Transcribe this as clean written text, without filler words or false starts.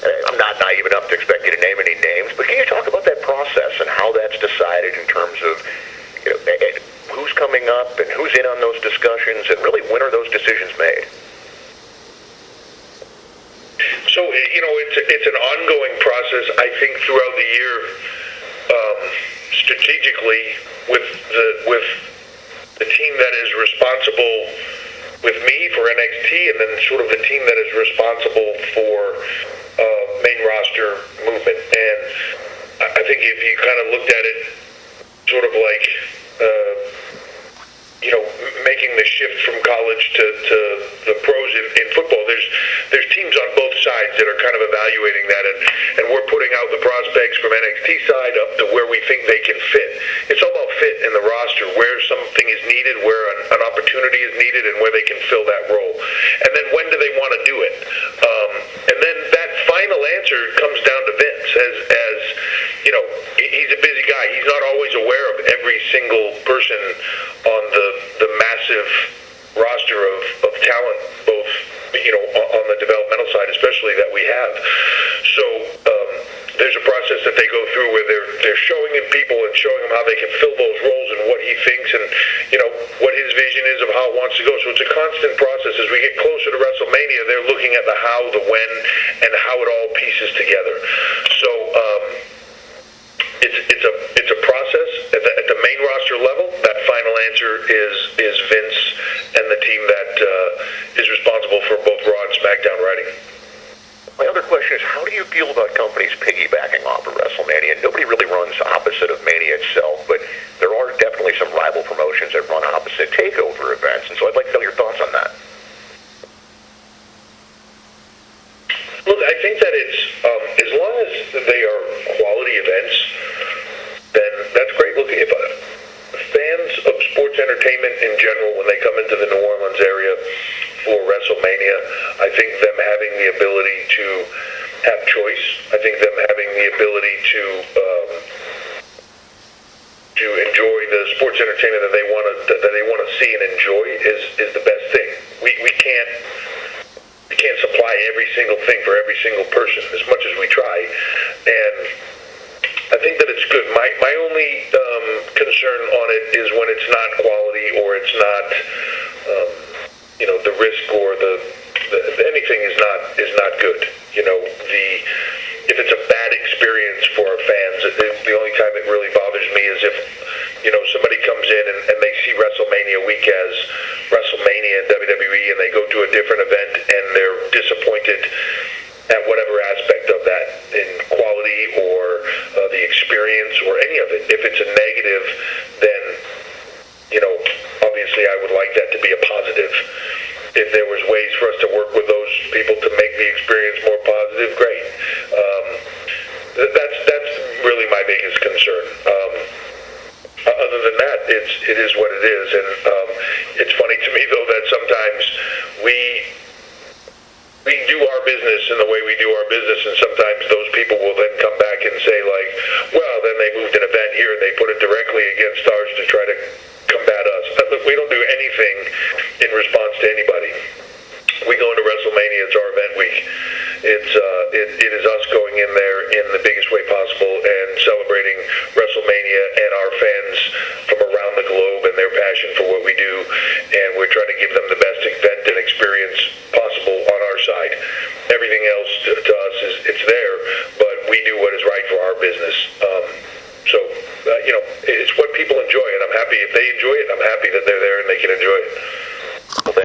I'm not naive enough to expect you to name any names, but can you talk about that process and how that's decided in terms of who's coming up and who's in on those discussions, and really when are those decisions made? So, it's an ongoing process, I think, throughout the year, strategically with the team that is responsible with me for NXT, and then sort of the team that is responsible for main roster movement. And I think if you kind of looked at it sort of like, making the shift from college to the pros in football, there's teams on both sides that are kind of evaluating that, and we're putting out the prospects from NXT side up to where we think they can fit. It's all about fit in the roster, where something is needed, where an opportunity is needed, and where they can fill that role. And then when do they want to do it? And then that final answer comes down to Vince, as he's a busy guy. He's not always aware of every single person on the massive roster of talent, both on the developmental side especially, that we have. So there's a process that they go through where they're showing him people and showing him how they can fill those roles and what he thinks and what his vision is of how it wants to go. So it's a constant process. As we get closer to WrestleMania, they're looking at the how, the when, and how it all pieces together. So it's a process at the main roster level. That final answer is Vince and the team that is responsible for both Raw and SmackDown writing. My other question is, how do you feel about companies piggybacking off of WrestleMania? Nobody really runs opposite of Mania itself, but there are definitely some rival promotions that run opposite TakeOver events, and so I'd like to know your thoughts on that. Look, I think that it's, as long as they are quality events, then that's great. Look, if fans of sports entertainment in general, when they come into the New Orleans area for WrestleMania, I think them having the ability to have choice, I think them having the ability to enjoy the sports entertainment that they want to see and enjoy is the best thing. We can't supply every single thing for every single person, as much as we try, and I think that it's good. My only concern on it is when it's not quality, or it's not, the risk, or the anything is not good. If it's a bad experience for our fans, the only time it really bothers me is if somebody comes in and they see WrestleMania week as WrestleMania and WWE, and they go to a different event and they're disappointed at whatever aspect of that, in quality or the experience or any of it. If it's a negative, then obviously I would like that to be a positive. If there was ways for us to work with those people to make the experience more positive, great. That's really my biggest concern. Other than that, it is what it is, and it's funny to me though that sometimes we do our business in the way we do our business, and sometimes those people will then come back and say, like, well, then they moved an event here and they put it directly against ours to try to combat us. Look, we don't do anything in response to anybody. We go into WrestleMania, it's our event week. It is us going in there in the biggest way possible and celebrating WrestleMania and our fans from around the globe and their passion for what we do, and we're trying to give them the best event and experience possible on our side. Everything else to us it's there, but we do what is right for our business. It's what people enjoy, and I'm happy if they enjoy it. I'm happy that they're there and they can enjoy it.